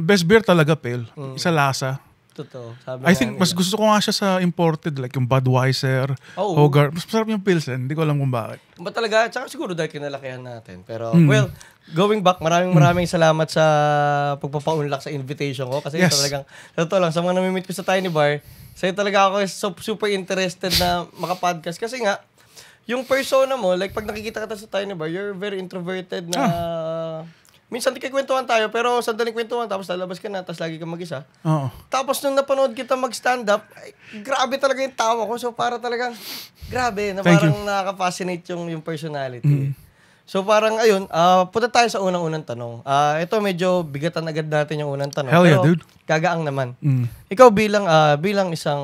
Best beer talaga, Pale. Isa lasa. Totoo. Sabi I think mas gusto ko nga siya sa imported, like yung Budweiser, Hoegaarden. Mas masarap yung Pilsen. Hindi ko alam kung bakit. Ba talaga? Tsaka siguro dahil kinalakihan natin. Pero, well, going back, maraming salamat sa pagpapaunlak sa invitation ko. Kasi talagang, totoo lang, sa mga namimit ko sa Tiny Bar, sa'yo talaga ako super interested na makapodcast. Kasi nga, yung persona mo, like pag nakikita ka sa Tiny Bar, you're very introverted na... Minsan kikwentuhan tayo, pero sandaling kwentuhan, tapos lalabas ka na, tapos lagi ka mag-isa. Oo. Tapos nung napanood kita mag-stand-up, grabe talaga yung tawa ko. So para talagang, grabe, na parang nakaka-fascinate yung personality. So parang, ayun, punta tayo sa unang-unang tanong. Ito medyo bigatan agad natin yung unang tanong. Hell yeah, pero dude. Gagaang naman. Ikaw bilang isang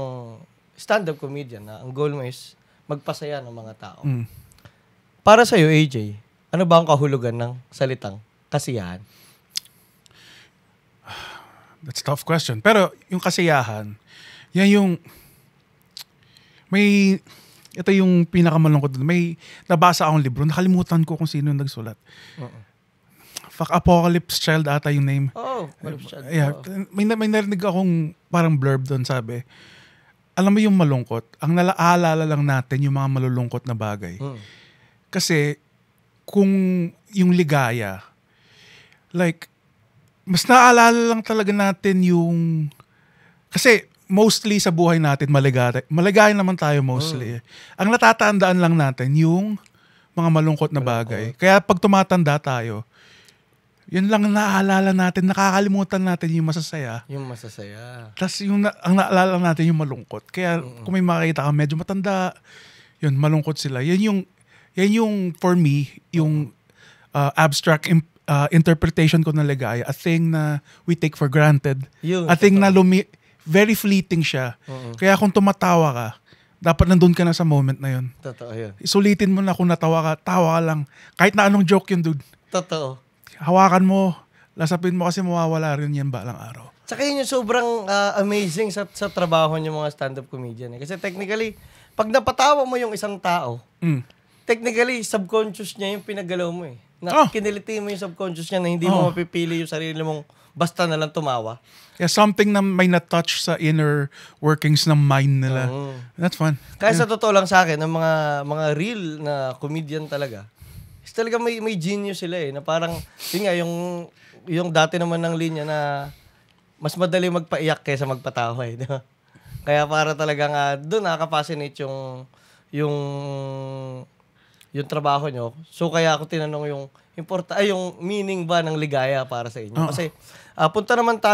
stand-up comedian, ang goal mo is magpasaya ng mga tao. Para sa'yo, AJ, ano ba ang kahulugan ng salitang kasiyahan? That's a tough question. Pero yung kasiyahan, yan yung ito yung pinakamalungkot. May nabasa akong libro. Nakalimutan ko kung sino yung nagsulat. Fuck, Apocalypse Child ata yung name. Apocalypse Child. Yeah, may narinig akong parang blurb doon, sabi. Alam mo yung malungkot, ang naalala lang natin yung mga malulungkot na bagay. Kasi kung yung ligaya, like, mas naalala lang talaga natin yung... Kasi mostly sa buhay natin, maligaya naman tayo mostly. Ang natatandaan lang natin yung mga malungkot na bagay. Kaya pag tumatanda tayo, yun lang naaalala natin, nakakalimutan natin yung masasaya. Yung masasaya. Tapos ang naalala natin yung malungkot. Kaya kung may makikita ka medyo matanda, yun, malungkot sila. Yan yung for me, yung abstract interpretation ko ng ligaya, a thing na we take for granted. A thing na very fleeting siya. Kaya kung tumatawa ka, dapat nandun ka na sa moment na yun. Totoo yun. Isulitin mo na kung natawa ka, tawa ka lang. Kahit na anong joke yun, dude. Totoo. Hawakan mo, lasapin mo kasi mawawala rin yan balang araw. Tsaka yun yung sobrang amazing sa trabaho niyo mga stand-up comedian. Kasi technically, pag napatawa mo yung isang tao, technically, subconscious niya yung pinagalaw mo eh. Kiniliti mo yung subconscious niya na hindi mo mapipili yung sarili mong basta na lang tumawa. Yeah, something na may na-touch sa inner workings ng mind nila. That's fun. Kaya sa totoo lang sa akin, ang mga real na comedian talaga, is talaga may genius sila eh. Na parang, yun nga, yung dati naman ng linya na mas madali magpaiyak kaysa magpatawa eh. Diba? Kaya para talagang doon nakaka-fascinate yung trabaho nyo. So kaya ako tinanong yung meaning ba ng ligaya para sa inyo. Kasi punta naman tayo